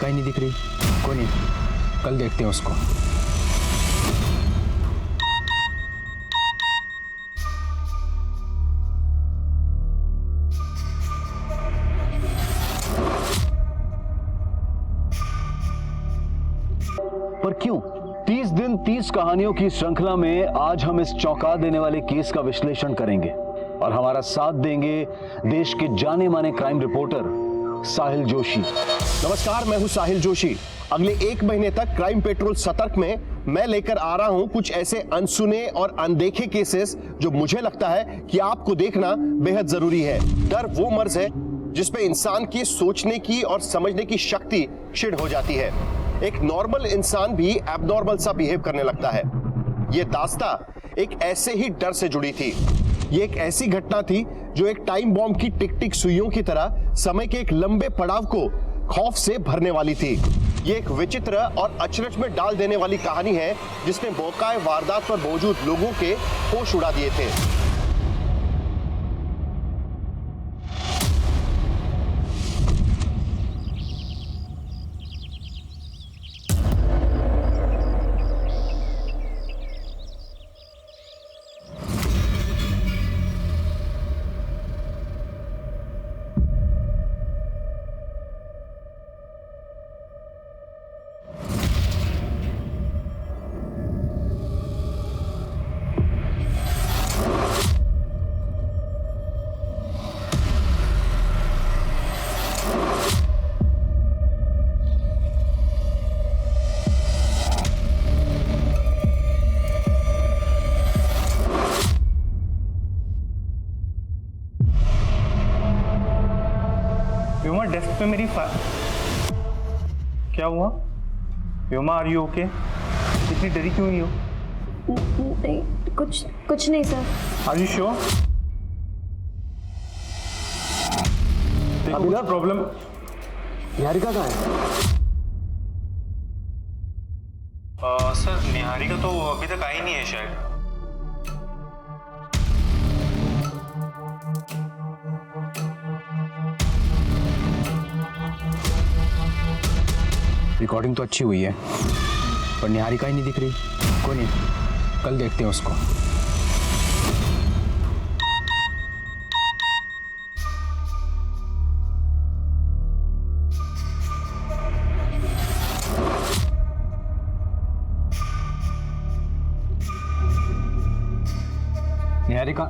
कहीं नहीं दिख रही। कोई नहीं, कल देखते हैं उसको। पर क्यों 30 दिन 30 कहानियों की श्रृंखला में आज हम इस चौंका देने वाले केस का विश्लेषण करेंगे और हमारा साथ देंगे देश के जाने माने क्राइम रिपोर्टर साहिल जोशी। नमस्कार, मैं हूं साहिल जोशी। अगले 1 महीने तक क्राइम पेट्रोल सतर्क में मैं लेकर आ रहा हूं कुछ ऐसे अनसुने और अनदेखे केसेस जो मुझे लगता है कि आपको देखना बेहद जरूरी है। डर वो मर्ज है जिसपे इंसान की सोचने की और समझने की शक्ति क्षीण हो जाती है। एक नॉर्मल इंसान भी एबनॉर्मल सा बिहेव करने लगता है। यह दास्तां एक ऐसे ही डर से जुड़ी थी। ये एक ऐसी घटना थी जो एक टाइम बॉम्ब की टिक टिक सुइयों की तरह समय के एक लंबे पड़ाव को खौफ से भरने वाली थी। ये एक विचित्र और अचरज में डाल देने वाली कहानी है जिसने मौका वारदात पर मौजूद लोगों के होश उड़ा दिए थे। व्योमा, डेस्क पे मेरी क्या हुआ? Vyoma, are you okay? इतनी डरी क्यों हुई हो? नहीं, कुछ नहीं सर। Are you sure? देखो प्रॉब्लम। निहारिका कहाँ है? सर, निहारिका तो अभी तक आई नहीं है शायद। रिकॉर्डिंग तो अच्छी हुई है, पर निहारिका ही नहीं दिख रही। कोई नहीं, कल देखते हैं उसको। निहारिका,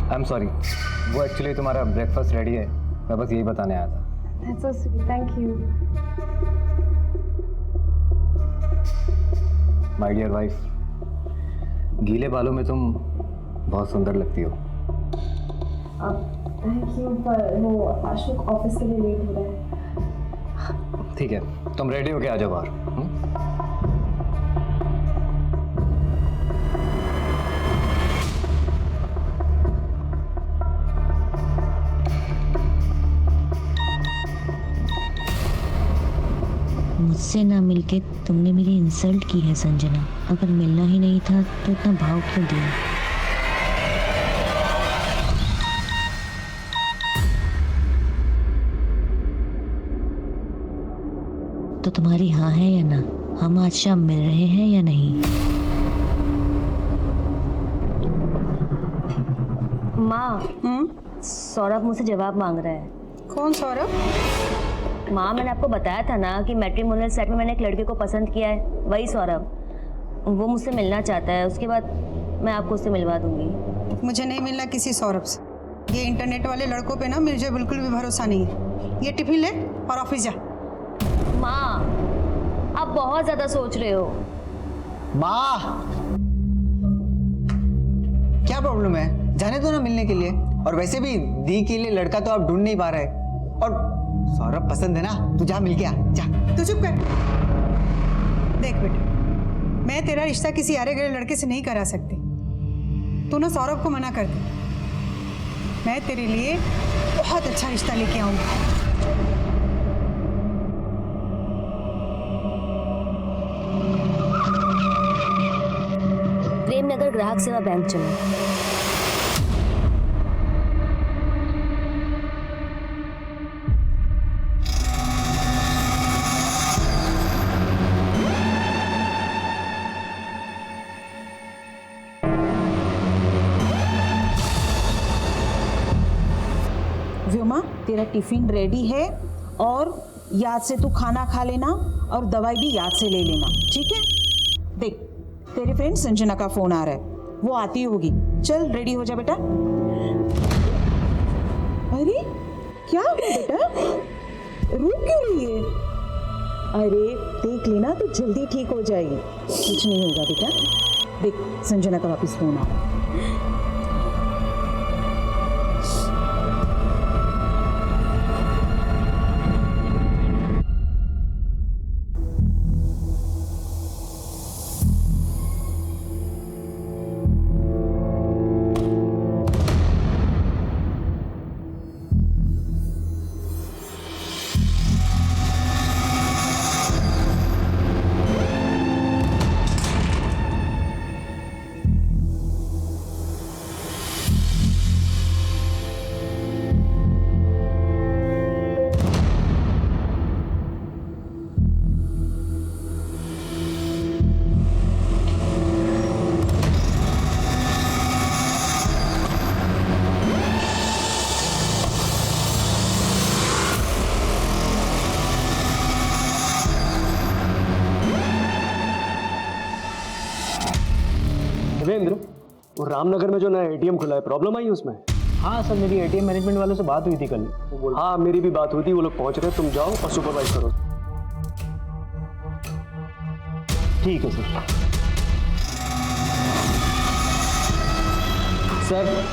आई एम सॉरी, वो एक्चुअली तुम्हारा ब्रेकफास्ट रेडी है, मैं बस यही बताने आया था। That's so sweet. Thank you. My dear wife, गीले बालों में तुम बहुत सुंदर लगती हो। Thank you पर वो अशोक ऑफिस के लिए लेट हो रहा है। ठीक है, तुम रेडी होके आ जाओ बाहर। मुझसे ना मिलके तुमने मेरी इंसल्ट की है संजना। अगर मिलना ही नहीं था तो इतना भाव क्यों दिया? तो तुम्हारी हाँ है या ना? हम आज शाम मिल रहे हैं या नहीं? माँ, सौरभ मुझसे जवाब मांग रहा है। कौन सौरभ? माँ, मैंने आपको बताया था ना कि मैट्रिमोनियल साइट में मैंने एक लड़के को पसंद किया है, वही सौरभ। वो मुझसे मिलना चाहता है, उसके बाद मैं आपको उससे मिलवा दूंगी। मुझे नहीं मिलना किसी सौरभ से। ये इंटरनेट वाले लड़कों पे ना मुझे बिल्कुल भी भरोसा नहीं है। ये टिफिन ले और ऑफिस जा। माँ, आप बहुत ज्यादा सोच रहे हो। माँ, क्या प्रॉब्लम है? जाने दो ना मिलने के लिए। और वैसे भी दी के लिए लड़का तो आप ढूंढ नहीं पा रहे। और सौरभ पसंद है ना, तू जा मिल के आ, जा। तू चुप कर। देख बेटा, मैं तेरा रिश्ता किसी आरे गए लड़के से नहीं करा सकती। तू ना सौरभ को मना कर दे। मैं तेरे लिए बहुत अच्छा रिश्ता लेके आऊंगी। प्रेमनगर ग्राहक सेवा बैंक चलो। तेरा टिफिन रेडी है और याद से तू खाना खा लेना और दवाई भी याद से ले लेना, ठीक है? देख तेरी फ्रेंड संजना का फोन आ रहा है, वो आती होगी। चल रेडी हो जा बेटा। अरे क्या हुआ बेटा, रो क्यों रही है? अरे देख लेना तो जल्दी ठीक हो जाएगी, कुछ नहीं होगा बेटा। देख संजना का वापस फोन आ रहा है। देवेंद्र, वो रामनगर में जो नया एटीएम खुला है, प्रॉब्लम आई उसमें? हाँ सर, मेरी एटीएम मैनेजमेंट वालों से बात हुई थी कल। हाँ मेरी भी बात हुई थी, वो लोग पहुंच रहे हैं, तुम जाओ और सुपरवाइज करो। ठीक है सर।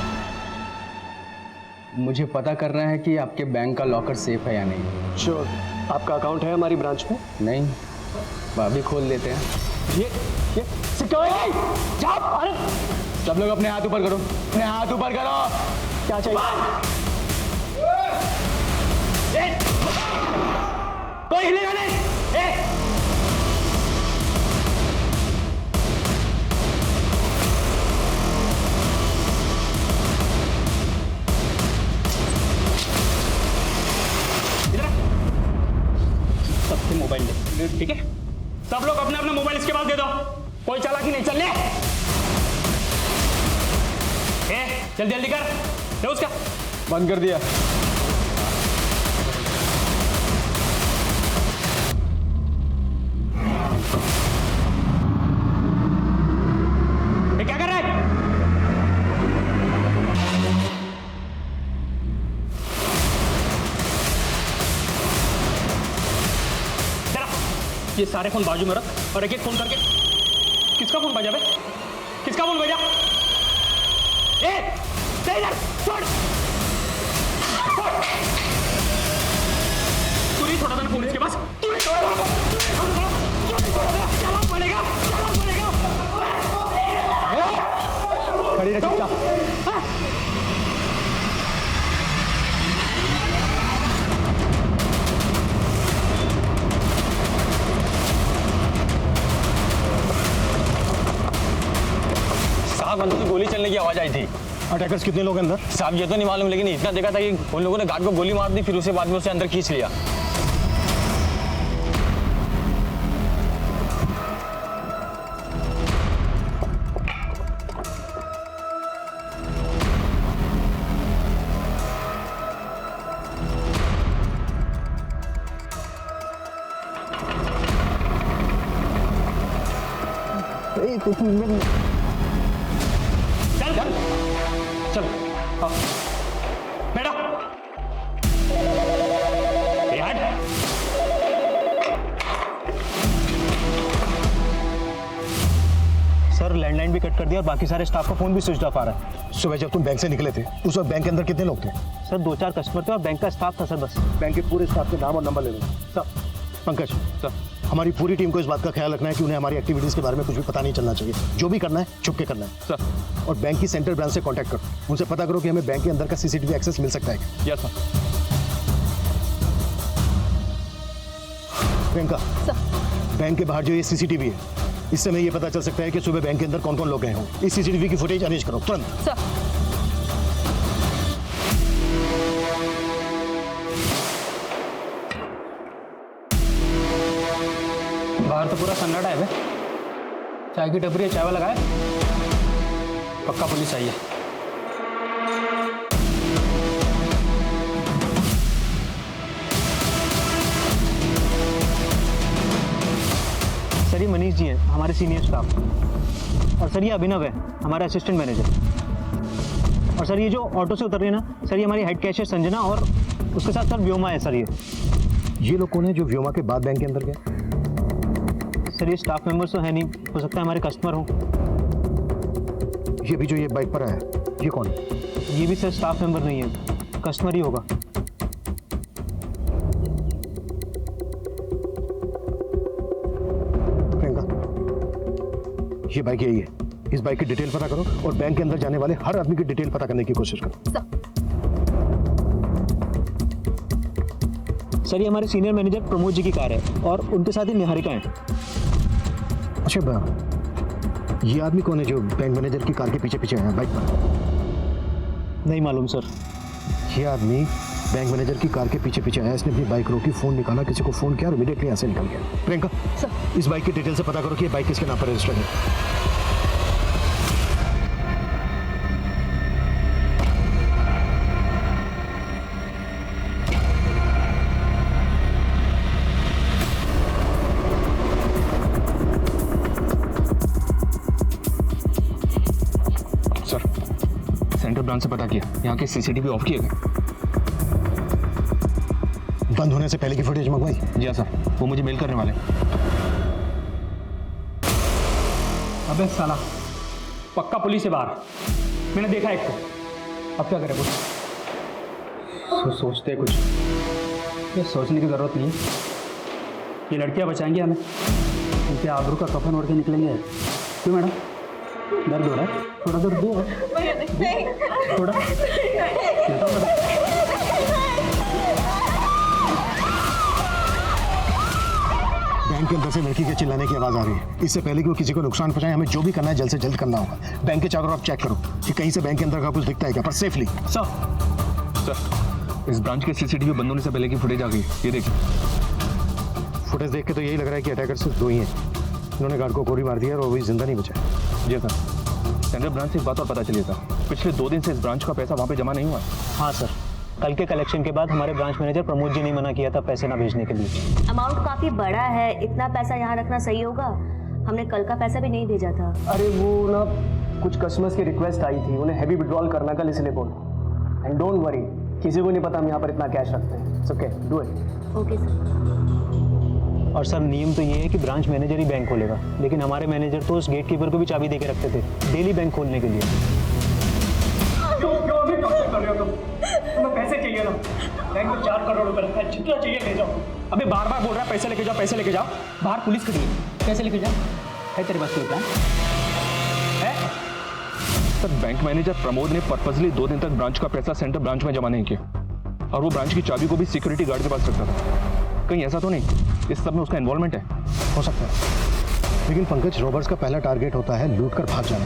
मुझे पता करना है कि आपके बैंक का लॉकर सेफ है या नहीं। श्योर। आपका अकाउंट है हमारी ब्रांच में? नहीं, अभी खोल लेते हैं। ये सिक्योरिटी जाओ। अरे सब लोग अपने हाथ ऊपर करो, अपने हाथ ऊपर करो। क्या चाहिए? कोई हिलेगा नहीं। सबके मोबाइल दे, ठीक है? सब लोग अपने अपने मोबाइल इसके पास दे दो, कोई चालाकी नहीं। चल ले, जल्दी जल्दी कर, दे उसका। बंद कर दिया। ये क्या कर रहा है? ये सारे फोन बाजू में रख और एक एक फोन करके। किसका फोन बजा बे? किसका फोन बजा? छोड़ तू नहीं छोड़ा था ना फोन इसके पास? तू नहीं छोड़ा था? चला पड़ेगा, चला पड़ेगा। खड़ी रह चुपचाप। अंदर से गोली चलने की आवाज आई थी। अटैकर्स कितने लोग अंदर? साहब ये तो नहीं मालूम, लेकिन इतना देखा था कि उन लोगों ने गार्ड को गोली मार दी, फिर उसके बाद में उसे अंदर खींच लिया। चल चल हाँ बेटा, हट। सर लैंडलाइन भी कट कर दिया और बाकी सारे स्टाफ का फोन भी स्विच ऑफ आ रहा है। सुबह जब तुम बैंक से निकले थे उस वक्त बैंक के अंदर कितने लोग थे? सर 2-4 कस्टमर थे और बैंक का स्टाफ था सर बस। बैंक के पूरे स्टाफ के नाम और नंबर ले लो। सर पंकज सर, हमारी पूरी टीम को इस बात का ख्याल रखना है कि उन्हें हमारी एक्टिविटीज के बारे में कुछ भी पता नहीं चलना चाहिए। जो भी करना है छुप के करना है सर। और बैंक की सेंट्रल ब्रांच से कांटेक्ट करो, उनसे पता करो कि हमें बैंक के अंदर का सीसीटीवी एक्सेस मिल सकता है। Yes sir. प्रियंका, बैंक के बाहर जो ये सीसीटीवी है, इससे हमें ये पता चल सकता है कि सुबह बैंक के अंदर कौन कौन लोग गए हों। इस सीसीटीवी की फुटेज अरेंज करो तुरंत। बाहर तो पूरा सन्नाटा है बे। चाय की टपरी है, चाय वाला है, पक्का पुलिस आई है। ये मनीष जी हैं, हमारे सीनियर स्टाफ। और सर ये अभिनव है, हमारा असिस्टेंट मैनेजर। और सर ये जो ऑटो से उतर रही है ना सर, ये हमारी हेड कैशियर संजना और उसके साथ सर व्योमा है सर। ये लोग कौन है जो व्योमा के बाद बैंक के अंदर गए? सर ये स्टाफ मेंबर्स तो है नहीं, हो सकता है हमारे कस्टमर हो। ये भी जो ये बाइक पर आया ये कौन है? ये भी सर स्टाफ मेंबर नहीं है, कस्टमर ही होगा। प्रियंका, ये बाइक यही है, इस बाइक की डिटेल पता करो और बैंक के अंदर जाने वाले हर आदमी की डिटेल पता करने की कोशिश करो। सर ये हमारे सीनियर मैनेजर प्रमोद जी की कार है और उनके साथ ही निहारिका है। अच्छा, ये आदमी कौन है जो बैंक मैनेजर की कार के पीछे पीछे है बाइक पर? नहीं मालूम सर। ये आदमी बैंक मैनेजर की कार के पीछे पीछे आया, इसने अपनी बाइक रोकी, फोन निकाला, किसी को फोन किया और इमीडिएटली यहाँ से निकल गया। प्रियंका सर, इस बाइक की डिटेल से पता करो कि ये बाइक किसके नाम पर रजिस्टर्ड है। सेंट्रल ब्रांच से पता किया, यहाँ के सीसीटीवी ऑफ किए गए। बंद होने से पहले की फुटेज मंगवाई? जी हाँ सर, वो मुझे मेल करने वाले। अबे साला, पक्का पुलिस है बाहर, मैंने देखा एक को। अब क्या करें? कुछ तो सोचते हैं, कुछ ये सोचने की जरूरत नहीं है। ये लड़कियां बचाएंगी हमें, उनके आबरू का कफन ओढ़ के निकलेंगे। क्यों मैडम, दर्द हो रहा है? थोड़ा दर्द दो, थोड़ा बैंक के अंदर से लड़की के चिल्लाने की आवाज आ रही है। इससे पहले कि वो किसी को नुकसान पहुंचाए, हमें जो भी करना है जल्द से जल्द करना होगा। बैंक के चारों तरफ चेक करो कि कहीं से बैंक के अंदर का कुछ दिखता है क्या, पर सेफली। सर, इस ब्रांच के सीसीटीवी बंद होने से पहले की फुटेज आ गई, ये देखिए। फुटेज देख के तो यही लग रहा है कि अटैकर सिर्फ दो ही हैं। उन्होंने गार्ड को गोली मार दिया और वो भी जिंदा नहीं बचा। जी सर, सेंट्रल ब्रांच से एक बात और पता चली था, पिछले 2 दिन से इस ब्रांच का पैसा वहाँ पे जमा नहीं हुआ। हाँ सर, कल के कलेक्शन के बाद हमारे ब्रांच मैनेजर प्रमोद जी ने मना किया था पैसे ना भेजने के लिए। अमाउंट काफी बड़ा है, इतना पैसा यहाँ रखना सही होगा? हमने कल का पैसा भी नहीं भेजा था। अरे वो ना कुछ कस्टमर्स की रिक्वेस्ट आई थी, उन्हें हैवी विड्रॉल करना कल, इसलिए बोल। एंड डोंट वरी, किसी को नहीं पता हम यहाँ पर इतना कैश रखते हैं। It's okay, do it. Okay sir. और सर नियम तो ये है कि ब्रांच मैनेजर ही बैंक खोलेगा, लेकिन हमारे मैनेजर तो उस गेट कीपर को भी चाबी दे के रखते थे डेली बैंक खोलने के लिए। क्यों अभी टॉर्चर कर रहे हो तुम? तुम्हें पैसे चाहिए ना? बैंक में 4 करोड़ रुपए रखा है, जितना चाहिए ले जाओ। अबे बार बार बोल रहा है पैसे लेके जाओ, पैसे लेके जाओ। बाहर पुलिस खड़ी है, पैसे लेके जाओ। है तेरे पास कोई प्लान है? सर, बैंक मैनेजर प्रमोद ने पर्पसली 2 दिन तक ब्रांच का पैसा सेंट्रल ब्रांच में जमा नहीं किया और वो ब्रांच की चाबी को भी सिक्योरिटी गार्ड के पास रखता था। कहीं ऐसा तो नहीं इस सब में उसका इन्वॉल्वमेंट है? हो सकता है, लेकिन पंकज, रॉबर्स का पहला टारगेट होता है लूट कर भाग जाना।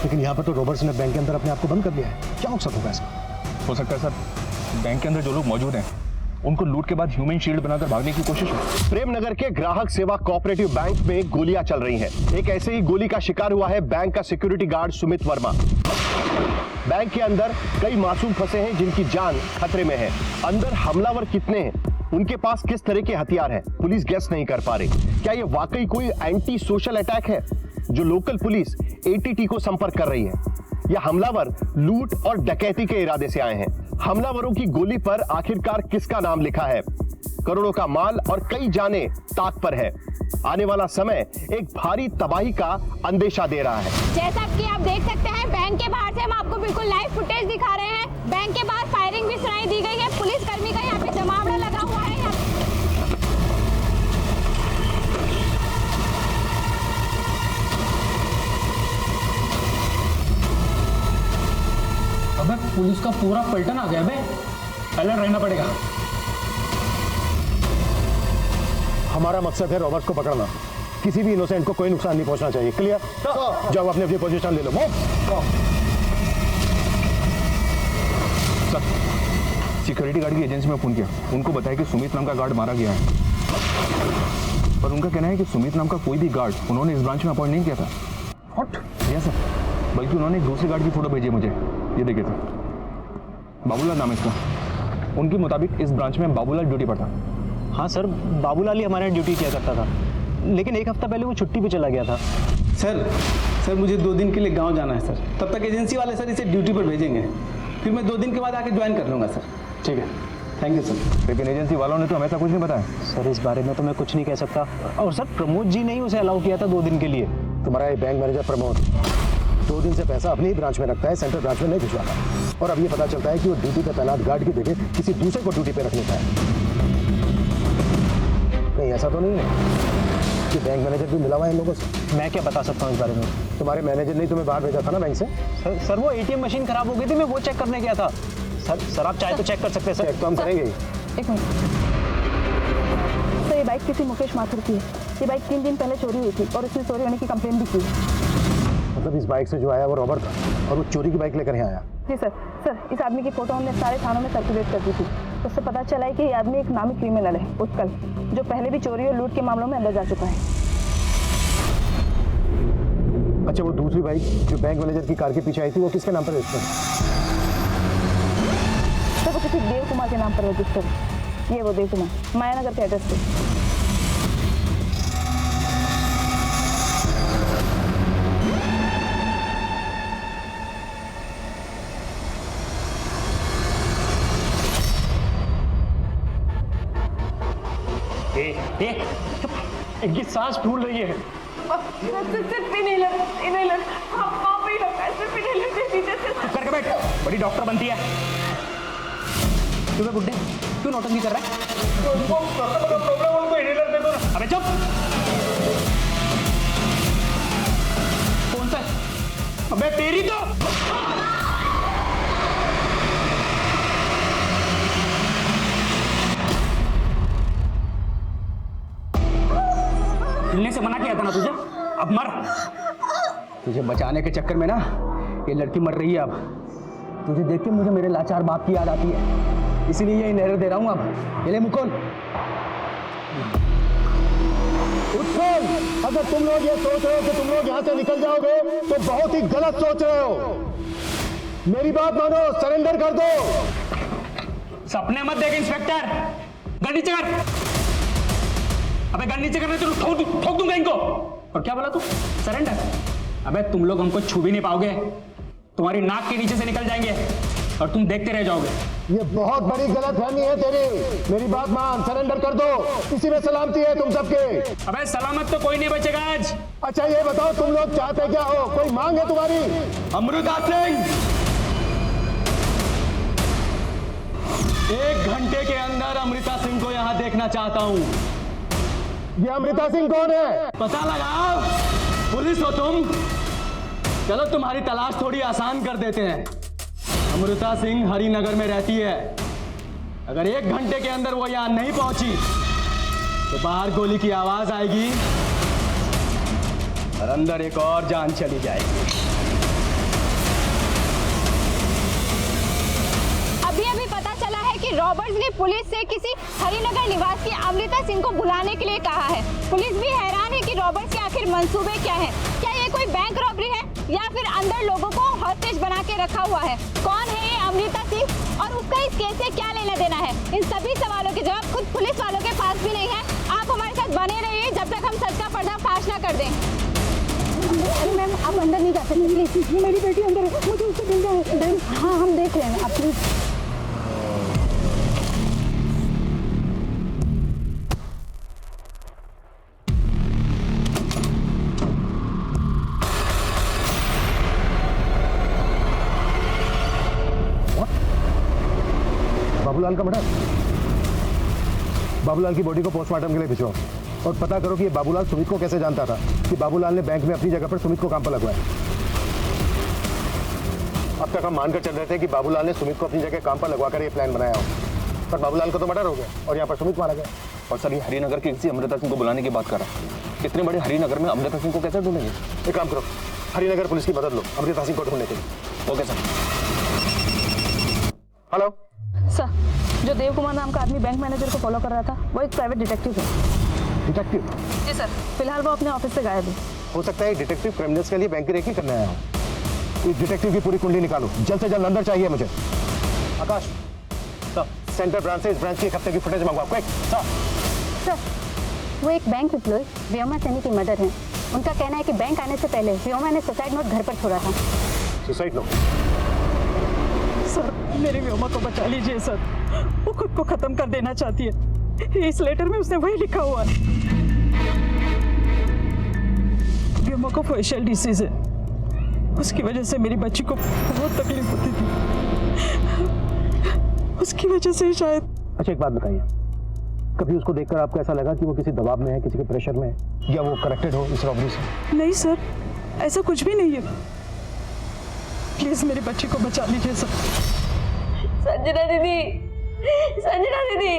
लेकिन यहाँ पर तो रॉबर्स ने बैंक के अंदर अपने आप को बंद कर दिया है। क्या मकसद होगा इसका? हो सकता है सर, बैंक के अंदर जो लोग मौजूद हैं उनको लूट के बाद ह्यूमन शील्ड बनाकर भागने की कोशिश है। प्रेमनगर के ग्राहक सेवा कोऑपरेटिव बैंक में गोलियां चल रही हैं। एक ऐसे ही गोली का शिकार हुआ है बैंक का security guard Sumit Verma. Bank के अंदर कई मासूम फंसे हैं जिनकी जान खतरे में है। अंदर हमलावर कितने हैं, उनके पास किस तरह के हथियार हैं, पुलिस गेस नहीं कर पा रही। क्या ये वाकई कोई एंटी सोशल अटैक है जो लोकल पुलिस एटीटी को संपर्क कर रही है, या हमलावर लूट और डकैती के इरादे से आए हैं? हमलावरों की गोली पर आखिरकार किसका नाम लिखा है? करोड़ों का माल और कई जाने ताक पर है। आने वाला समय एक भारी तबाही का अंदेशा दे रहा है। जैसा कि आप देख सकते हैं, बैंक के बाहर से हम आपको बिल्कुल लाइव फुटेज दिखा रहे हैं। बैंक के बाहर फायरिंग भी सुनाई दी गई है, पुलिस कर्मी का यहाँ पे जमावड़ा लगा हुआ है। अबे पुलिस का पूरा पलटन आ गया बे, अलर्ट रहना पड़ेगा। हमारा मकसद है रॉबर्ट को पकड़ना, किसी भी इनोसेंट को कोई नुकसान नहीं पहुंचना चाहिए। क्लियर? जाओ अपनी अपनी पोजीशन ले लो। सर, सिक्योरिटी गार्ड की एजेंसी में फोन किया, उनको बताया कि सुमित नाम का गार्ड मारा गया है, पर उनका कहना है कि सुमित नाम का कोई भी गार्ड उन्होंने इस ब्रांच में अपॉइंट नहीं किया था। व्हाट? यस सर, बल्कि उन्होंने एक दूसरे गार्ड की फोटो भेजी मुझे, ये देखिए सर, बाबूलाल नाम है इसका। उनके मुताबिक इस ब्रांच में बाबूलाल ड्यूटी पर था। हाँ सर, बाबूलाल ही हमारे यहाँ ड्यूटी किया करता था। लेकिन एक हफ्ता पहले वो छुट्टी पे चला गया था। सर मुझे 2 दिन के लिए गांव जाना है सर, तब तक एजेंसी वाले सर इसे ड्यूटी पर भेजेंगे, फिर मैं 2 दिन के बाद आके ज्वाइन कर लूँगा सर। ठीक है, थैंक यू सर। लेकिन एजेंसी वालों ने तो हमें ऐसा कुछ नहीं बताया। सर इस बारे में तो मैं कुछ नहीं कह सकता। और सर प्रमोद जी ने ही उसे अलाउ किया था 2 दिन के लिए। तुम्हारा ये बैंक मैनेजर प्रमोद 2 दिन से पैसा अपनी ही ब्रांच में रखता है, सेंट्रल ब्रांच में नहीं भिजवाता। और अब ये पता चलता है कि वो ड्यूटी पे तैनात गार्ड की जगह किसी दूसरे को ड्यूटी पे रख लेता है। नहीं ऐसा तो नहीं है कि बैंक मैनेजर भी मिला हुआ है इन लोगों से? मैं क्या बता सकता हूँ इस बारे में? तुम्हारे मैनेजर ने तुम्हें बाहर भेजा था ना बैंक से? सर वो ATM मशीन खराब हो गई थी, मैं वो चेक करने गया था। सर आप चाहे तो चेक कर सकते हैं। सर चेक तो हम करेंगे। एक मिनट सर, ये बाइक किसी मुकेश माथुर की है। ये बाइक 3 दिन पहले चोरी हुई थी और इसने चोरी होने की कंप्लेन भी की। मतलब इस बाइक से जो आया वो रॉबर था और वो चोरी की बाइक लेकर यहाँ आया? जी सर इस आदमी की फोटो हमने सारे थानों में सर्कुलेट कर दी थी। उससे पता चला है कि ये आदमी एक नामी क्रिमिनल है, उत्कल, जो पहले भी चोरी और लूट के मामलों में अंदर जा चुका है। अच्छा, वो दूसरी बाइक जो बैंक मैनेजर की कार के पीछे आई थी वो किसके नाम पर रजिस्टर है? सर वो किसी देव कुमार के नाम पर रजिस्टर है। ये वो देव कुमार, मायानगर के एड्रेस पे। इनकी सांस फूल रही है। करके बैठ, बड़ी डॉक्टर बनती है। क्यों बुड्ढे, क्यों नौटंकी कर रहा है? उनको इनहेलर दे दो ना। अबे चुप। कौन सा? अबे तेरी तो। मिलने से मना किया था ना तुझे, अब मर। तुझे बचाने के चक्कर में ना ये लड़की मर रही है। अब तुझे देख के मुझे मेरे लाचार बाप की याद आती है, इसीलिए ये इनहेलर दे रहा हूँ। अब ये ले मुकुल। उत्पल, अगर तुम लोग ये सोच रहे हो कि तुम लोग यहाँ से निकल जाओगे तो बहुत ही गलत सोच रहे हो। मेरी बात मानो, सरेंडर कर दो। सपने मत देख इंस्पेक्टर, गन नीचे कर। अबे गन नीचे करने तो ठोक दूंगा इनको। और क्या बोला तू? सरेंडर? अबे तुम लोग हमको छू भी नहीं पाओगे, तुम्हारी नाक के नीचे से निकल जाएंगे और तुम देखते रह जाओगे। ये बहुत बड़ी गलतफहमी है तेरी। मेरी बात मान, सरेंडर कर दो, इसी में सलामती है तुम सबके। अबे सलामत तो कोई नहीं बचेगा आज। अच्छा ये बताओ, तुम लोग चाहते क्या हो? कोई मांग है तुम्हारी? अमृता सिंह, 1 घंटे के अंदर अमृता सिंह को यहाँ देखना चाहता हूँ। ये अमृता सिंह कौन है? पता लगाओ, पुलिस हो तुम। चलो तुम्हारी तलाश थोड़ी आसान कर देते हैं। अमृता सिंह हरिनगर में रहती है। अगर 1 घंटे के अंदर वो यहाँ नहीं पहुंची तो बाहर गोली की आवाज आएगी और अंदर एक और जान चली जाएगी। अभी पता चला है कि रॉबर्ट्स ने पुलिस से किसी हरिनगर निवासी अमृता सिंह को बुलाने के लिए कहा है। पुलिस भी हैरान है कि रॉबर्ट्स के आखिर मंसूबे क्या है। क्या ये कोई बैंक रॉबरी है या फिर अंदर लोगों को हॉस्टेज बना के रखा हुआ है? कौन है ये अमृता सिंह और उसका इस केस से क्या लेना देना है? इन सभी सवालों के जवाब खुद पुलिस वालों के पास भी नहीं है। आप हमारे साथ बने रहिए जब तक हम सच का पर्दाफाश ना कर दें। अरे मैम, आप अंदर नहीं जा सकते प्लीज। मेरी बेटी अंदर है, मुझे उससे मिलना है। हाँ हम देख रहे हैं, आप प्लीज। बाबूलाल का मर्डर? बाबूलाल की बॉडी को पोस्टमार्टम के लिए भिजवाओ और पता करो कि ये बाबूलाल सुमित को कैसे जानता था कि बाबूलाल ने बैंक में अपनी जगह पर सुमित को काम पर लगवाया। अब तक हम मानकर चल रहे थे कि बाबूलाल ने सुमित को अपनी जगह काम पर लगवाकर ये प्लान बनाया हो, पर बाबूलाल को तो मर्डर हो गया और यहाँ पर सुमित मारा गया। और सर ये हरिनगर के किसी अमृता सिंह को बुलाने की बात कर रहा है। इतने बड़े हरिनगर में अमृता सिंह को कैसे ढूंढेंगे? एक काम करो, हरिनगर पुलिस की मदद लो अमृता सिंह को ढूंढने के लिए। Okay sir. हेलो सर, जो देव कुमार नाम का आदमी बैंक मैनेजर को फॉलो कर रहा था वो एक प्राइवेट डिटेक्टिव है। डिटेक्टिव? जी सर, फिलहाल वो अपने ऑफिस से गायब है। हो सकता है डिटेक्टिव क्रिमिनल्स के लिए बैंक की रेकी करने आया हो। इस डिटेक्टिव की पूरी कुंडली निकालो, जल्द से जल्द अंदर चाहिए मुझे। आकाश सर, सेंट्रल ब्रांच से इस ब्रांच की एक हफ्ते की फुटेज मंगवाओ, क्विक। सर वो एक बैंक एम्प्लॉय व्योमा सैनी की मदर हैं। उनका कहना है कि बैंक आने से पहले व्योमा ने सुसाइड नोट घर पर छोड़ा था। Suicide note? सर मेरी व्योमा को बचा लीजिए सर, वो खुद को खत्म कर देना चाहती है। इस लेटर में उसने वही लिखा हुआ है। व्योमा को फेशियल डिसीज है, उसकी वजह से मेरी बच्ची को बहुत तकलीफ होती थी, उसकी वजह से शायद। अच्छा एक बात बताइए, कभी उसको देखकर आपको ऐसा लगा कि वो किसी दबाव में है, किसी के प्रेशर में है, या वो कनेक्टेड हो इस रॉबरी से? नहीं सर, ऐसा कुछ भी नहीं है। प्लीज मेरी बच्ची को बचा लीजिए सर। संजना दीदी, संजना दीदी,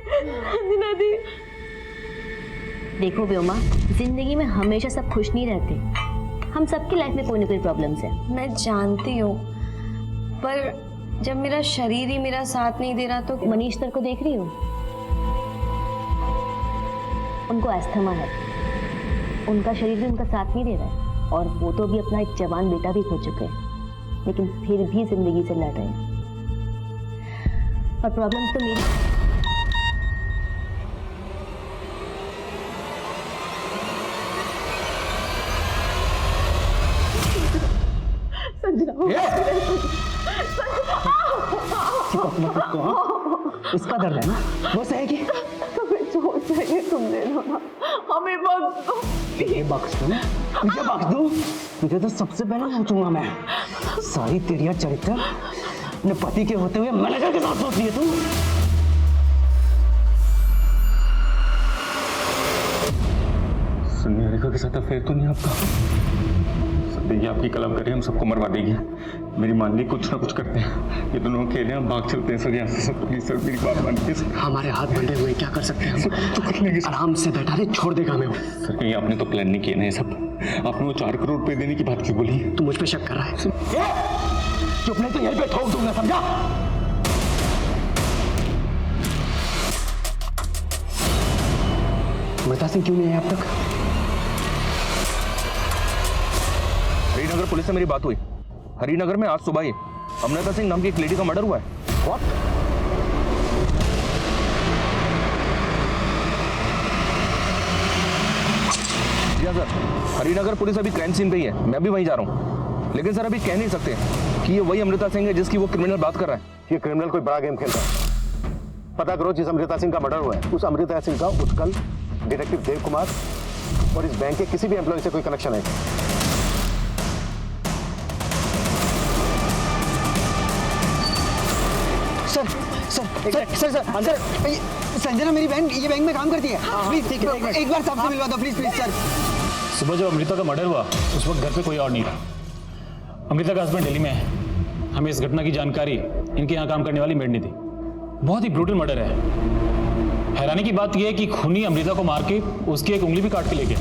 संजना दी। देखो व्योमा, जिंदगी में हमेशा सब खुश नहीं रहते। हम सबकी लाइफ में कोई ना कोई प्रॉब्लम्स है। मैं जानती हूँ, पर जब मेरा शरीर ही मेरा साथ नहीं दे रहा तो। मनीष सर को देख रही हो, उनको अस्थमा है, उनका शरीर भी उनका साथ नहीं दे रहा है, और वो तो भी अपना एक जवान बेटा भी खो चुके हैं, लेकिन फिर भी जिंदगी से लड़ रहे हैं। और प्रॉब्लम्स तो मेरी। इसका दर्द है ना, वो सहेगी। चाहिए तुम दे दो ना, हमें बख्श दो। ये बख्श दो, मुझे बख्श दो, तुझे तो सबसे पहले सोचूंगा मैं। सारी तेरी चरित्र अपने पति के होते हुए मैनेजर के साथ सोच रही है तू। सुनिया के साथ अफेयर तो नहीं आपका? देखिए आपकी कलम करिए, हम सबको मरवा देगी। मेरी मान ली कुछ ना कुछ करते हैं, ये दोनों अकेले हम भाग चलते हैं सर यहाँ से। सर प्लीज सर मेरी बात मानिए सर। हमारे हाथ बंधे हुए क्या कर सकते हैं हम? तो कर लेंगे आराम से बैठा रहे, छोड़ देगा हमें वो। सर कहीं आपने तो प्लान नहीं किया ना ये सब? आपने वो 4 करोड़ रुपए देने की बात क्यों बोली? तू मुझ पे शक कर रहा है? चुप नहीं तो यहीं पे ठोक दूंगा, समझा? अमृता सिंह क्यों नहीं है अब तक? हरिनगर पुलिस से मेरी बात हुई। हरिनगर में आज सुबह ही अमृता सिंह नाम की एक लेडी का मर्डर हुआ है। What? जी सर, हरिनगर पुलिस अभी क्राइम सीन पे ही है, मैं भी वहीं जा रहा हूँ। लेकिन सर अभी कह नहीं सकते कि ये वही अमृता सिंह है जिसकी वो क्रिमिनल बात कर रहा है। ये क्रिमिनल कोई बड़ा गेम खेल रहा है। पता करो जिस अमृता सिंह का मर्डर हुआ है, उस अमृता सिंह का उत्कल, डिटेक्टिव देव कुमार और इस बैंक के किसी भी एम्प्लॉय से कोई कनेक्शन है? Sir sir sir sir sir sir Sanjana मेरी बहन ये बैंक में काम करती है। प्लीज एक बार साहब से मिलवा दो प्लीज प्लीज सर। सुबह जब अमृता का मर्डर हुआ उस वक्त घर पे कोई और नहीं था। अमृता का हस्बैंड दिल्ली में है। हमें इस घटना की जानकारी इनके यहाँ काम करने वाली मेड ने दी। बहुत ही ब्रूटल मर्डर है। हैरानी की बात यह है कि खूनी अमृता को मार के उसकी एक उंगली भी काट के ले गया।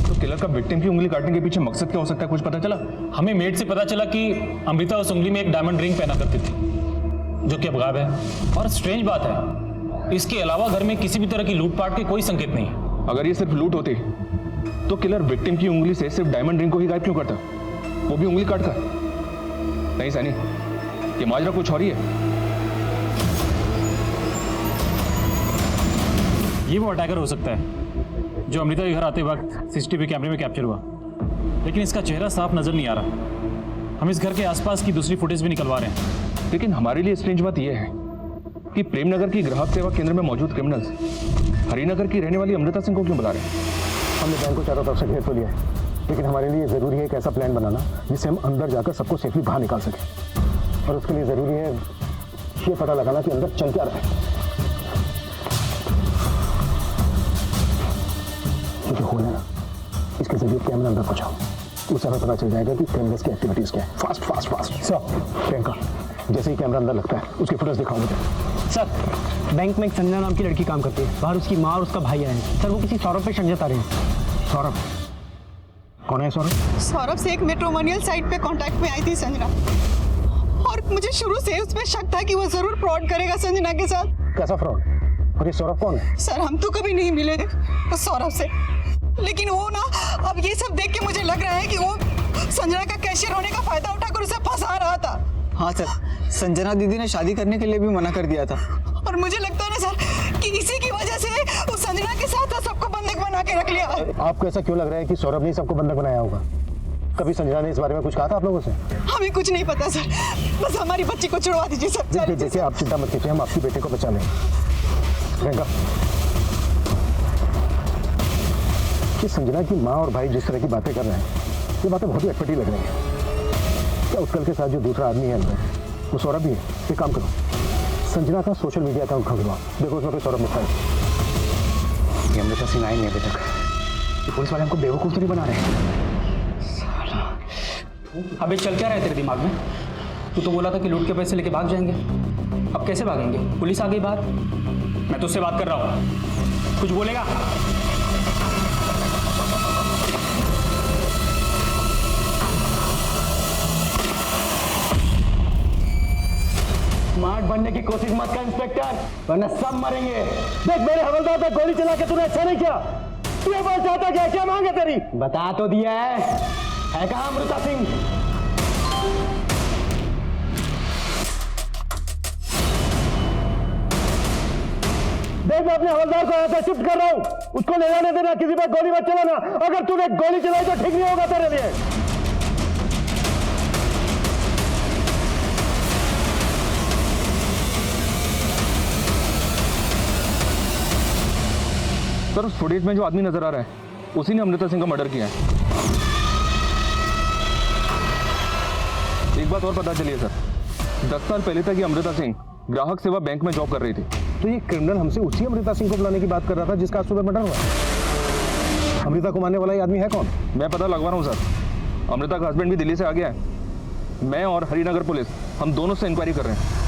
तो किलर का विक्टिम की उंगली काटने के पीछे मकसद क्या हो सकता है, कुछ पता चला? हमें मेड से पता चला कि अमृता उस उंगली में एक डायमंड रिंग पहना करती थी जो कि अब गायब है। और स्ट्रेंज बात है, इसके अलावा घर में किसी भी तरह की लूटपाट के कोई संकेत नहीं है। अगर ये सिर्फ लूट होती तो किलर विक्टिम की उंगली से सिर्फ डायमंड रिंग को ही गायब क्यों करता, वो भी उंगली काट कर? नहीं सैनी, ये माजरा कुछ और ही है। ये वो अटैकर हो सकता है जो अमृता के घर आते वक्त सीसीटीवी कैमरे में कैप्चर हुआ, लेकिन इसका चेहरा साफ नजर नहीं आ रहा। हम इस घर के आसपास की दूसरी फुटेज भी निकलवा रहे हैं। लेकिन हमारे लिए स्ट्रेंज बात यह है कि प्रेमनगर की ग्राहक सेवा केंद्र में मौजूद क्रिमिनल्स हरिनगर की रहने वाली अमृता सिंह को क्यों बुला रहे हैं? हमने बैंक को चारों तरफ से घेर तो लिया है, लेकिन हमारे लिए जरूरी है एक ऐसा प्लान बनाना जिससे हम अंदर जाकर सबको सेफली बाहर निकाल सकें। और उसके लिए जरूरी है ये पता लगाना कि अंदर चल क्या रहा है। जो होना है ना, इसके जरिए कैमरा अंदर पहुंचाओ, उससे हमें पता चल जाएगा कि क्रिमिनल्स की एक्टिविटीज क्या है। Fast fast fast sir. Priyanka, जैसे ही कैमरा अंदर लगता है उसकी फुटेज दिखाओ मुझे। सर बैंक में एक संजना नाम की लड़की काम करती है, बाहर उसकी माँ और उसका भाई आए हैं। सर वो किसी सौरभ पे शक जता रहे हैं। सौरभ? कौन है सौरभ? सौरभ से एक मैट्रिमोनियल साइट पे कांटेक्ट में आई थी संजना, और मुझे शुरू से उसमें शक था कि वो जरूर फ्रॉड करेगा संजना के साथ। कैसा फ्रॉड? और ये सौरभ कौन है? सर हम तो कभी नहीं मिले उस सौरभ से, लेकिन वो ना अब ये सब देख के मुझे लग रहा है कि वो संजना का कैशियर होने का फायदा उठाकर उसे फंसा रहा था। हाँ सर, संजना दीदी ने शादी करने के लिए भी मना कर दिया था। और मुझे लगता है ना सर कि इसी की वजह से उस संजना के साथ सबको बंधक बना के रख लिया। आपको ऐसा क्यों लग रहा है कि सौरभ ने सबको बंधक बनाया होगा? कभी संजना ने इस बारे में कुछ कहा था आप लोगों से? हमें कुछ नहीं पता सर, बस हमारी बच्ची को छुड़वा दीजिए सर। देखिए आप चिंता मत कीजिए, हम आपके बेटे को बचा लेंगे। प्रियंका, कि संजना की माँ और भाई जिस तरह की बातें कर रहे हैं, ये बातें बहुत ही अटपटी लग रही हैं। क्या उत्कल के साथ जो दूसरा आदमी है अंदर, वो सौरभ भी है? एक काम करो, संजना का सोशल मीडिया अकाउंट खुलवाओ, देखो उसमें कोई सौरभ लिखा है। ये अमृता सिंह आई नहीं अभी तक। ये पुलिस वाले हमको बेवकूफ तो नहीं बना रहे? अबे चल क्या रहा है तेरे दिमाग में? तू तो बोला था कि लूट के पैसे लेके भाग जाएंगे, अब कैसे भागेंगे? पुलिस आ गई बाहर। मैं तुझसे बात कर रहा हूँ, कुछ बोलेगा? स्मार्ट बनने की कोशिश मत कर इंस्पेक्टर, वरना सब मरेंगे। देख मेरे हवलदार पे गोली चला के तूने अच्छा नहीं किया। तू ये बात चाहता क्या? क्या मांगे तेरी? बता तो दिया है कहाँ अमृता सिंह? देख मैं अपने हवलदार को यहाँ से शिफ्ट कर रहा हूँ, उसको ले जाने देना, किसी पे गोली मत चलाना। अगर तूने गोली चलाई तो ठीक नहीं होगा तेरे लिए। सर उस फुटेज में जो आदमी नजर आ रहा है, उसी ने अमृता सिंह का मर्डर किया है। एक बात और पता चली है सर, 10 साल पहले तक ये अमृता सिंह ग्राहक सेवा बैंक में जॉब कर रही थी। तो ये क्रिमिनल हमसे उसी अमृता सिंह को बुलाने की बात कर रहा था जिसका आज सुबह मर्डर हुआ। अमृता को मारने वाला ये आदमी है कौन? मैं पता लगवा रहा हूँ सर, अमृता का हस्बैंड भी दिल्ली से आ गया है। मैं और हरिनगर पुलिस हम दोनों से इंक्वायरी कर रहे हैं।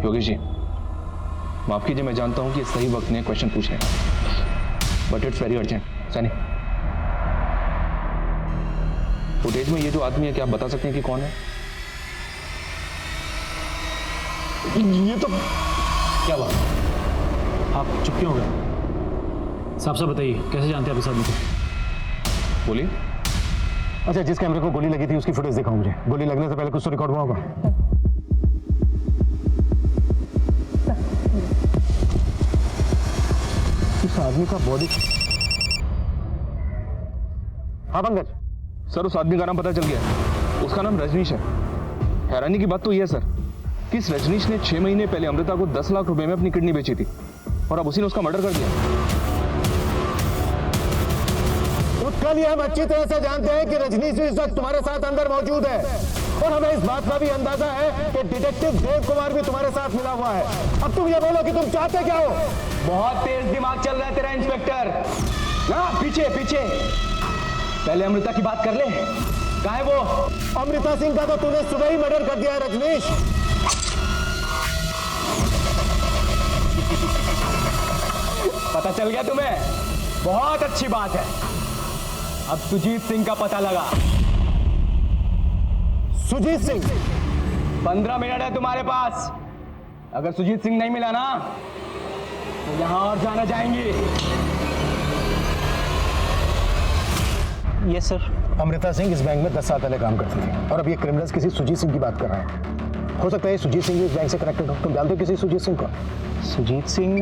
योगेश जी माफ कीजिए, मैं जानता हूं कि सही वक्त नहीं है क्वेश्चन पूछने का, but it's very urgent. Sunny, footage में ये जो आदमी है, क्या आप बता सकते हैं कि कौन है? ये तो क्या बात, आप चुप क्यों हो गए? साफ साफ बताइए, कैसे जानते हैं आप इस आदमी को? बोलिए। अच्छा, जिस कैमरे को गोली लगी थी उसकी फुटेज दिखाओ मुझे। गोली लगने से पहले कुछ तो रिकॉर्ड हुआ होगा। इस आदमी का बॉडी। हाँ पंकज। सर उस आदमी का नाम पता चल गया है, उसका नाम रजनीश है। हैरानी की बात तो यह है सर कि इस रजनीश ने 6 महीने पहले अमृता को 10 लाख रुपए में अपनी किडनी बेची थी और अब उसी ने उसका मर्डर कर दिया। उत्कल, हम अच्छी तरह से जानते हैं कि रजनीश इस वक्त तुम्हारे साथ अंदर मौजूद है और हमें इस बात का भी अंदाजा है कि डिटेक्टिव देव कुमार भी तुम्हारे साथ मिला हुआ है। अब तुम ये बोलो कि तुम चाहते क्या हो? बहुत तेज दिमाग चल रहा है तेरा इंस्पेक्टर। ना पीछे पीछे, पहले अमृता की बात कर ले। कहाँ है वो? अमृता सिंह का तो तूने सुबह ही मर्डर कर दिया है रजनीश। पता चल गया तुम्हें? बहुत अच्छी बात है। अब सुजीत सिंह का पता लगा। सुजीत सिंह? 15 मिनट है तुम्हारे पास। अगर सुजीत सिंह नहीं मिला ना तो यहां और जाना जाएंगे। Yes sir. अमृता सिंह इस बैंक में 10 साल पहले काम करती थी और अब ये क्रिमिनल्स किसी सुजीत सिंह की बात कर रहे हैं। हो सकता है सुजीत सिंह इस बैंक से कनेक्टेड हो। तुम जानते हो किसी सुजीत सिंह को? सुजीत सिंह?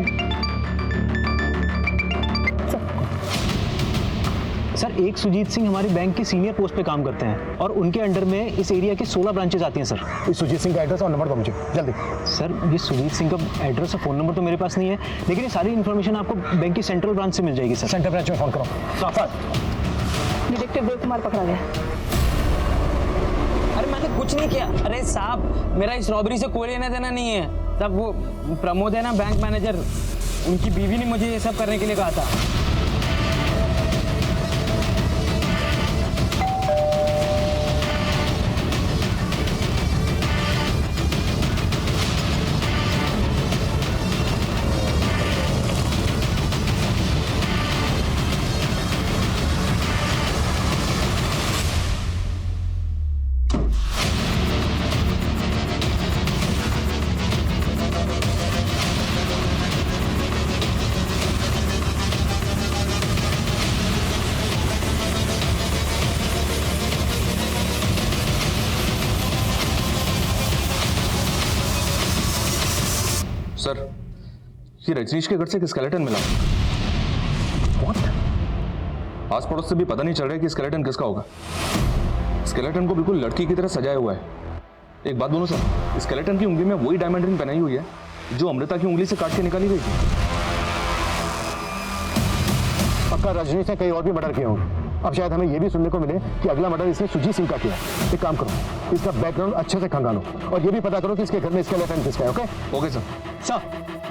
सर एक सुजीत सिंह हमारे बैंक की सीनियर पोस्ट पे काम करते हैं और उनके अंडर में इस एरिया की 16 ब्रांचेस आती हैं सर। इस सुजीत सिंह का एड्रेस और नंबर दो मुझे जल्दी। सर ये सुजीत सिंह का एड्रेस और फ़ोन नंबर तो मेरे पास नहीं है, लेकिन ये सारी इन्फॉर्मेशन आपको बैंक की सेंट्रल ब्रांच से मिल जाएगी सर। सेंट्रल ब्रांच में फ़ोन करो। डिटेक्टिव देव कुमार पकड़ा गया। अरे मैंने कुछ नहीं किया। अरे साहब, मेरा इस रॉबरी से कोई लेना देना नहीं है। सब वो प्रमोद है ना, बैंक मैनेजर, उनकी बीवी ने मुझे ये सब करने के लिए कहा था। सर, ये रजनीश के घर से एक स्केलेटन मिला। What? आस पड़ोस से भी पता नहीं चल रहा है कि स्केलेटन किसका होगा। स्केलेटन को बिल्कुल लड़की की तरह सजाया हुआ है। एक बात बोलो सर, स्केलेटन की उंगली में वही डायमंड रिंग पहनाई हुई है जो अमृता की उंगली से काट के निकाली गई थी। पक्का रजनीश ने कई और भी मर्डर किए होंगे। अब शायद हमें यह भी सुनने को मिले कि अगला मर्डर इसने सुजीत सिंह का किया। एक काम करो, इसका बैकग्राउंड अच्छे से खंगालो और ये भी पता करो कि इसके घर में स्केलेटन किसका है। Okay okay sir.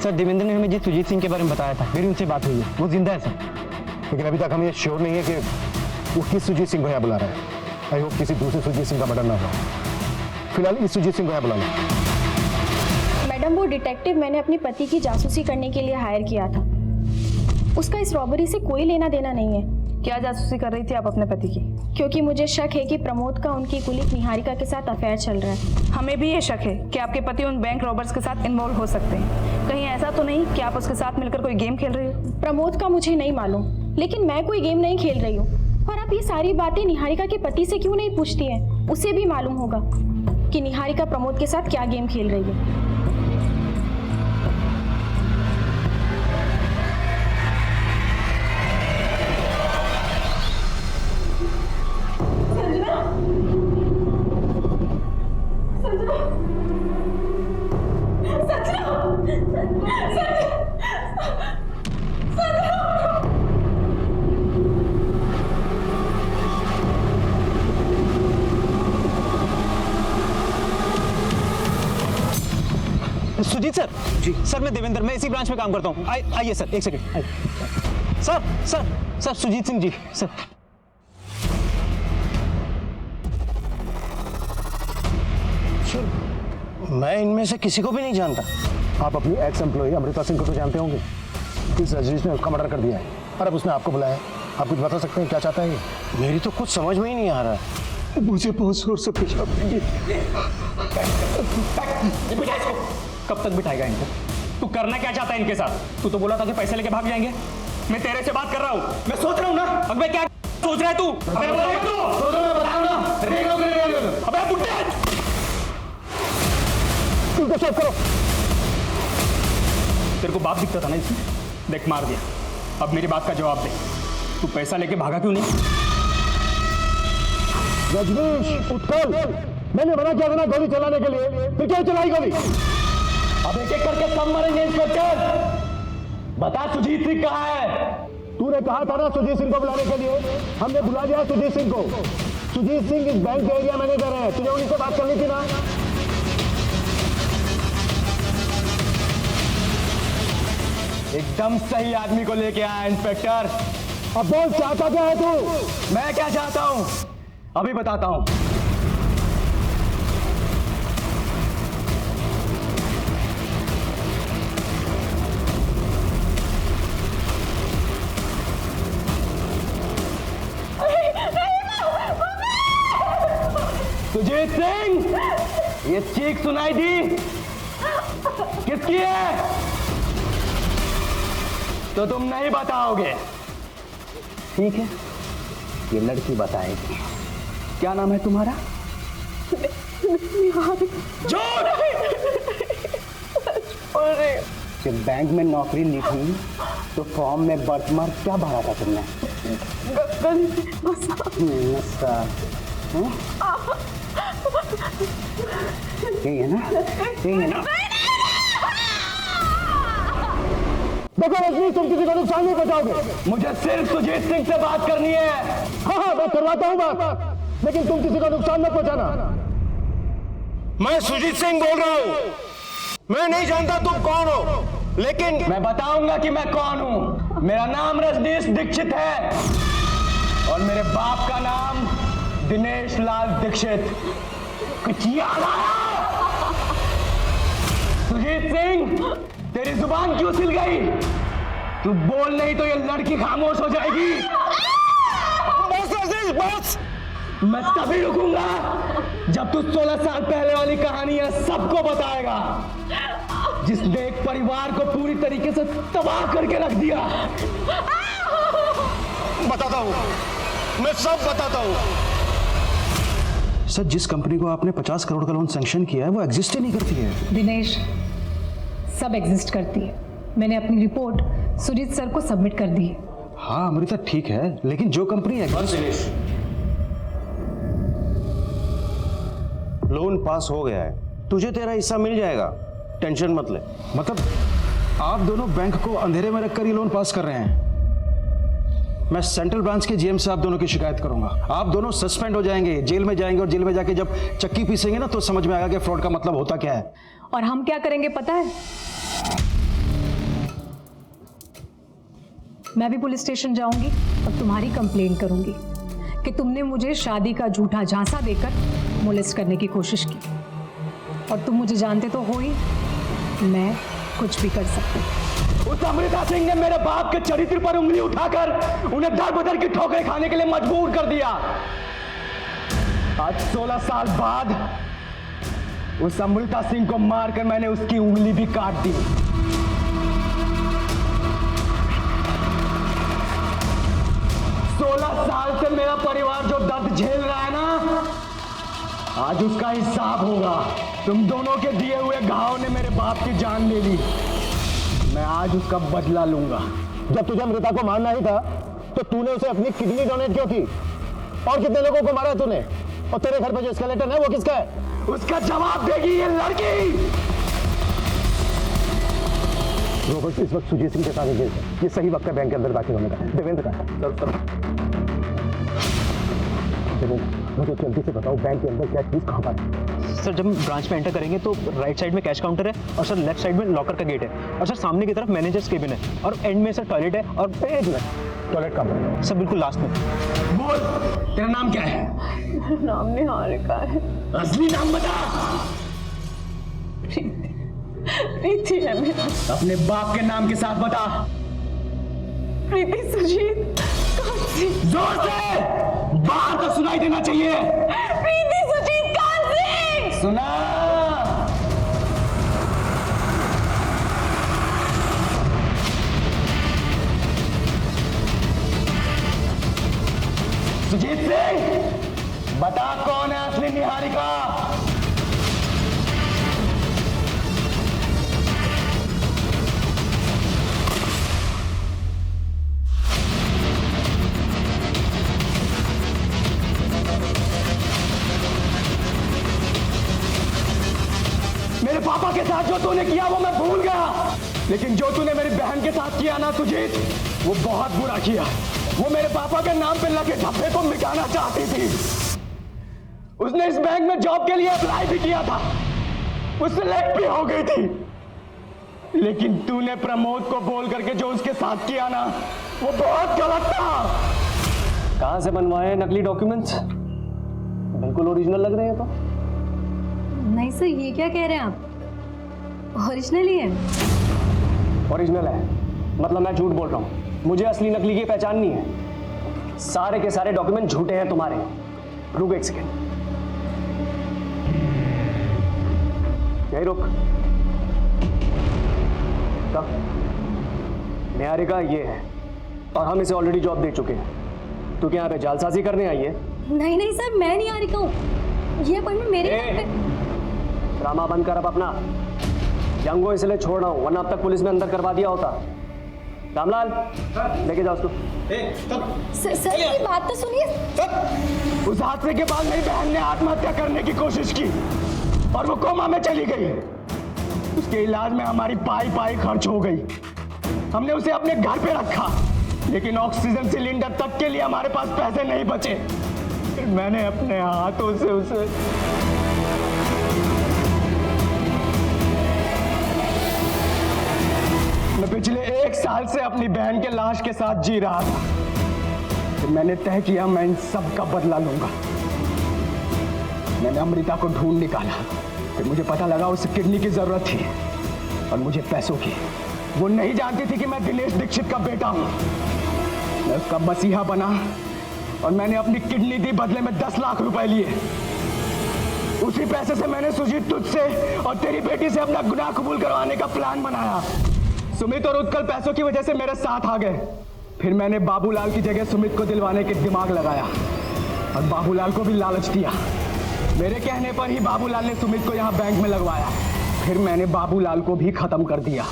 Sir Devendra ने हमें जी सुजीत सिंह के बारे में बताया था, मेरी उनसे बात हुई है, वो जिंदा है सर। लेकिन अभी तक हमें ये श्योर नहीं है कि वो किस सुजीत सिंह को यहाँ बुला रहा है। आई होप किसी दूसरे सुजीत सिंह का मर्डर ना हो। फिलहाल इस सुजीत सिंह को यहाँ बुला लो। मैडम, वो डिटेक्टिव मैंने अपने पति की जासूसी करने के लिए हायर किया था। उसका इस रॉबरी से कोई लेना देना नहीं है। क्या जासूसी कर रही थी आप अपने पति की? क्योंकि मुझे शक है कि प्रमोद का उनकी कुलीग निहारिका के साथ अफेयर चल रहा है। हमें भी ये शक है कि आपके पति उन बैंक रॉबर्स के साथ इन्वॉल्व हो सकते हैं। कहीं ऐसा तो नहीं कि आप उसके साथ मिलकर कोई गेम खेल रही हो? प्रमोद का मुझे नहीं मालूम, लेकिन मैं कोई गेम नहीं खेल रही हूँ। और आप ये सारी बातें निहारिका के पति से क्यों नहीं पूछती हैं? उसे भी मालूम होगा कि निहारिका प्रमोद के साथ क्या गेम खेल रही है। सुजीत सर जी, सर मैं देवेंद्र, मैं इसी ब्रांच में काम करता हूँ। आइए सर, एक second. Sir sir sir Sujit Singh ji sir. मैं इनमें से किसी को भी नहीं जानता। आप अपनी एक्स एम्प्लॉय अमृता सिंह को तो जानते होंगे। किस रजनीश ने उसका मर्डर कर दिया है और अब उसने आपको बुलाया। आप कुछ बता सकते हैं क्या चाहता है ये? मेरी तो कुछ समझ में ही नहीं आ रहा है। मुझे बहुत जोर से पेशाब लगी। कब तक बिठाएगा इनको? तू करना क्या चाहता है इनके साथ? तू तो बोला था कि पैसे लेके भाग जाएंगे। मैं तेरे से बात कर रहा हूँ, मैं सोच रहा हूँ ना। अब मैं क्या सोच रहा है तू? अबे बुड्ढे, तुमको चेक करो। तेरे को बाप दिखता था ना इसमें? देख, मार दिया। अब मेरी बात का जवाब दे, तू पैसा लेके भागा क्यों नहीं? रजनीश उत्कल, मैंने मना किया था ना गोली चलाने के लिए, फिर क्यों चलाई गोली? अब एक एक करके सब मरेंगे इंस्पेक्टर। बता सुजीत सिंह कहाँ है? तूने कहा था ना सुजीत सिंह को बुलाने के लिए, हमने बुला दिया सुजीत सिंह को। सुजीत सिंह इस बैंक के एरिया मैनेजर है, तुझे उनसे बात करनी थी ना। एकदम सही आदमी को लेके आया इंस्पेक्टर। अब बोल, चाहता क्या है तू? मैं क्या चाहता हूं अभी बताता हूं। सुजीत सिंह, ये चीख सुनाई दी किसकी है? तो तुम नहीं बताओगे, ठीक है? ये लड़की बताएगी। क्या नाम है तुम्हारा? झूठ! जब बैंक में नौकरी ली थी तो फॉर्म में बर्थमार्क क्या भरा था तुमने? यही है ना? यही है ना? देखो रजनीश, तुम किसी को नुकसान नहीं पहुंचाओगे। मुझे सिर्फ सुजीत सिंह से बात करनी है। हाँ, मैं करवाता हूँ बात, लेकिन तुम किसी को नुकसान मत पहुंचाना। मैं सुजीत सिंह बोल रहा हूँ। मैं नहीं जानता तुम कौन हो, लेकिन मैं बताऊंगा कि मैं कौन हूं। मेरा नाम रजनीश दीक्षित है और मेरे बाप का नाम दिनेश लाल दीक्षित। कुछ याद आया? सुजीत सिंह, तेरी जुबान क्यों सिल गई? तू बोल नहीं तो ये लड़की खामोश हो जाएगी। बस रजनीश, बस। मैं तभी रुकूंगा जब तू 16 साल पहले वाली कहानी है सबको बताएगा, जिसने एक परिवार को पूरी तरीके से तबाह करके रख दिया। बताता हूँ, मैं सब बताता हूँ। सर, जिस कंपनी को आपने 50 करोड़ का लोन सैंक्शन किया है वो एग्जिस्ट ही नहीं करती है। दिनेश, सब एग्जिस्ट करती है। मैंने अपनी रिपोर्ट सुजीत सर को सबमिट कर दी है। हाँ अमृता ठीक है, लेकिन जो कंपनी लोन पास हो गया है, तुझे तेरा हिस्सा मिल जाएगा, टेंशन मत ले। मतलब आप दोनों बैंक को अंधेरे में रखकर ये लोन पास कर रहे हैं? मैं सेंट्रल ब्रांच के जीएम से आप दोनों की शिकायत करूंगा। आप दोनों सस्पेंड हो जाएंगे, जेल में जाएंगे, और जेल में जाके जब चक्की पीसेंगे ना तो समझ में आएगा कि फ्रॉड का मतलब होता क्या है। और हम क्या करेंगे पता है? मैं भी पुलिस स्टेशन जाऊंगी और तुम्हारी कंप्लेंट करूंगी कि तुमने मुझे शादी का झूठा झांसा देकर मोलेस्ट करने की कोशिश की। और तुम मुझे जानते तो हो ही, मैं कुछ भी कर सकती। उस अमृता सिंह ने मेरे बाप के चरित्र पर उंगली उठाकर उन्हें दर बदर की ठोकरें खाने के लिए मजबूर कर दिया। आज 16 साल बाद उस अमृता सिंह को मारकर मैंने उसकी उंगली भी काट दी। साल से मेरा परिवार जो दर्द झेल रहा है ना, आज उसका हिसाब होगा। तुम दोनों के दिए हुए घाव ने मेरे बाप की जान ले ली, मैं आज उसका बदला लूंगा। जब तुझे अमृता को मारना ही था तो तूने उसे अपनी किडनी डोनेट क्यों की? और कितने लोगों को मारा तूने? और तेरे घर पे जो स्केलेटन है वो किसका है? उसका जवाब देगी ये लड़की। रॉबर्ट इस वक्त सुजीत सिंह के साथ है, ये सही वक्त है बैंक के अंदर दाखिल होने का। देवेंद्र का मुझे जल्दी से बताओ, बैंक के अंदर क्या चीज कहाँ पर है? सर जब हम ब्रांच में एंटर करेंगे तो राइट साइड में कैश काउंटर है, और सर लेफ्ट साइड में लॉकर का गेट है, और सर सामने की तरफ मैनेजर्स केबिन है, और एंड में सर टॉयलेट है। और टॉयलेट कहाँ पर? सर बिल्कुल लास्ट में। बोल, तेरा नाम क्या है? नाम निहारिका है। असली नाम बता। प्रीति है मेरा। अपने बाप के नाम के साथ बता। प्रीति सुजीत। जोर से, बाहर तक सुनाई देना चाहिए। प्रीति सुजीत कांसी। सुना। सुजीत सिंह, बता कौन है असली निहारिका? मेरे पापा के साथ जो तूने किया वो मैं भूल गया, लेकिन जो तूने मेरी बहन के साथ किया ना सुजीत, वो बहुत बुरा किया। वो मेरे पापा के नाम पे लगे धब्बे को मिटाना चाहती थी। उसने इस बैंक में जॉब के लिए अप्लाई भी किया था, वो सिलेक्ट भी हो गई थी, लेकिन तूने प्रमोद को बोल करके जो उसके साथ किया ना, वो बहुत गलत था। कहां से बनवाए नकली डॉक्यूमेंट्स? बिल्कुल ओरिजिनल लग रहे हैं। तो नहीं सर, ये क्या कह रहे हैं आप? ओरिजिनल ही है। ओरिजिनल है मतलब मैं झूठ बोल रहा हूँ? मुझे असली नकली की पहचान नहीं है। सारे के सारे डॉक्यूमेंट झूठे हैं तुम्हारे। रुक एक सेकेंड, यही रुक। तब निहारिका ये है, और हम इसे ऑलरेडी जॉब दे चुके हैं। तू क्या यहाँ पे जालसाजी करने आई है? नहीं नहीं सर, मैं निहारिका हूँ। ये अपॉइंटमेंट मेरे नाम पे। ड्रामा बंद कर अब अपना। यंगो इसलिए छोड़ रहा हूँ, वरना अब तक पुलिस में अंदर करवा दिया होता। रामलाल, लेके जाओ उसको। सर ये बात तो सुनिए। उस हादसे के बाद मेरी बहन ने आत्महत्या करने की कोशिश की और वो कोमा में चली गई। उसके इलाज में हमारी पाई खर्च हो गई। हमने उसे अपने घर पे रखा, लेकिन ऑक्सीजन सिलेंडर तक के लिए हमारे पास पैसे नहीं बचे। फिर मैंने अपने हाथों से उसे मैं पिछले 1 साल से अपनी बहन के लाश के साथ जी रहा था। फिर मैंने तय किया मैं इन सब का बदला लूंगा। मैंने अमृता को ढूंढ निकाला। फिर मुझे पता लगा उसे किडनी की जरूरत थी और मुझे पैसों की। वो नहीं जानती थी कि मैं दिनेश दीक्षित का बेटा हूं। मैं उसका मसीहा बना और मैंने अपनी किडनी दी, बदले में 10 लाख रुपए लिए। उसी पैसे से मैंने सुजीत तुझसे और तेरी बेटी से अपना गुनाह कबूल करवाने का प्लान बनाया। सुमित और उत्कल पैसों की वजह से मेरे साथ आ गए। फिर मैंने बाबूलाल की जगह सुमित को दिलवाने के दिमाग लगाया और बाबूलाल को भी लालच दिया। मेरे कहने पर ही बाबूलाल ने सुमित को यहाँ बैंक में लगवाया। फिर मैंने बाबूलाल को भी खत्म कर दिया।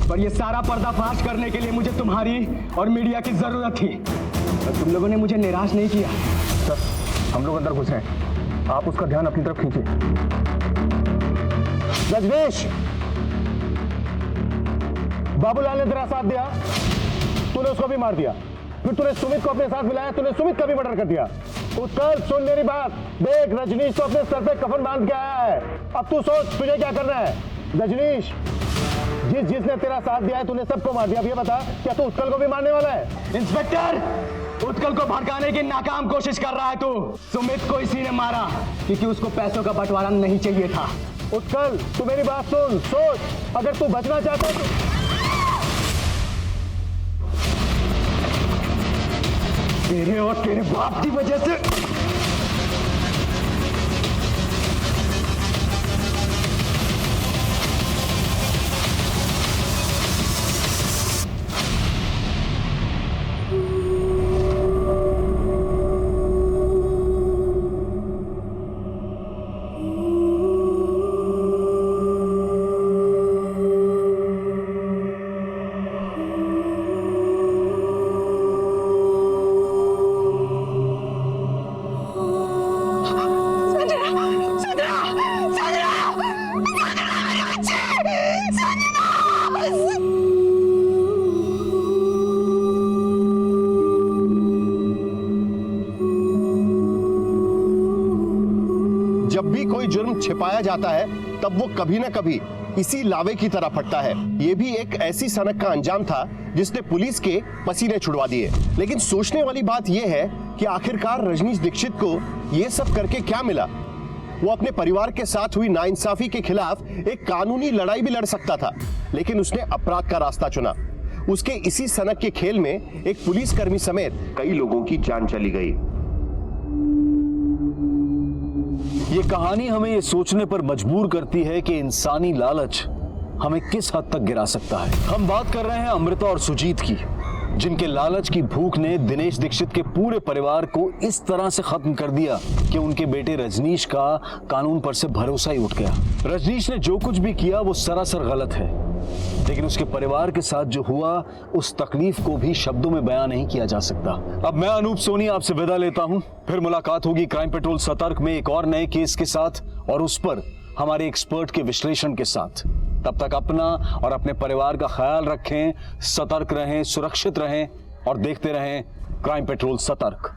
पर ये सारा पर्दाफाश करने के लिए मुझे तुम्हारी और मीडिया की जरूरत थी, और तुम लोगों ने मुझे निराश नहीं किया। सर, हम लोग अंदर घुस रहे हैं, आप उसका ध्यान अपनी तरफ खींचिए। रजनीश, बाबूलाल ने तेरा साथ दिया, तूने उसको भी मार दिया, फिर तूने सुमित को अपने साथ मिलाया, तूने सुमित का भी मर्डर कर दिया। उत्कर्ष, सुन मेरी बात, देख रजनीश तो अपने सर पे कफन बांध के आया है, अब तू सोच तुझे क्या करना है। रजनीश, जिसने तेरा साथ दिया है तूने सबको मार दिया, अब ये बता क्या तू उत्कल को भी मारने वाला है? इंस्पेक्टर, उत्कल को भड़काने की नाकाम कोशिश कर रहा है तू। सुमित को इसी ने मारा क्योंकि उसको पैसों का बंटवारा नहीं चाहिए था। उत्कल, तू मेरी बात सुन, सोच, अगर तू बचना चाहता है तो तेरे और तेरे बाप की वजह से जब भी कोई जुर्म छिपाया जाता है तब वो कभी ना कभी इसी लावे की तरह फटता है। ये भी एक ऐसी सनक का अंजाम था जिसने पुलिस के पसीने छुड़वा दिए। लेकिन सोचने वाली बात यह है कि आखिरकार रजनीश दीक्षित को ये सब करके क्या मिला? वो अपने परिवार के साथ हुई नाइंसाफी के खिलाफ एक कानूनी लड़ाई भी लड़ सकता था, लेकिन उसने अपराध का रास्ता चुना। उसके इसी सनक के खेल में एक पुलिसकर्मी समेत कई लोगों की जान चली गई। ये कहानी हमें ये सोचने पर मजबूर करती है कि इंसानी लालच हमें किस हद तक गिरा सकता है। हम बात कर रहे हैं अमृता और सुजीत की, जिनके लालच की भूख ने दिनेश दीक्षित के पूरे परिवार को इस तरह से खत्म कर दिया कि उनके बेटे रजनीश का कानून पर से भरोसा ही उठ गया। रजनीश ने जो कुछ भी किया वो सरासर गलत है, लेकिन उसके परिवार के साथ जो हुआ उस तकलीफ को भी शब्दों में बयां नहीं किया जा सकता। अब मैं अनूप सोनी आपसे विदा लेता हूं, फिर मुलाकात होगी क्राइम पेट्रोल सतर्क में एक और नए केस के साथ और उस पर हमारे एक्सपर्ट के विश्लेषण के साथ। तब तक अपना और अपने परिवार का ख्याल रखें, सतर्क रहें, सुरक्षित रहें और देखते रहें क्राइम पेट्रोल सतर्क।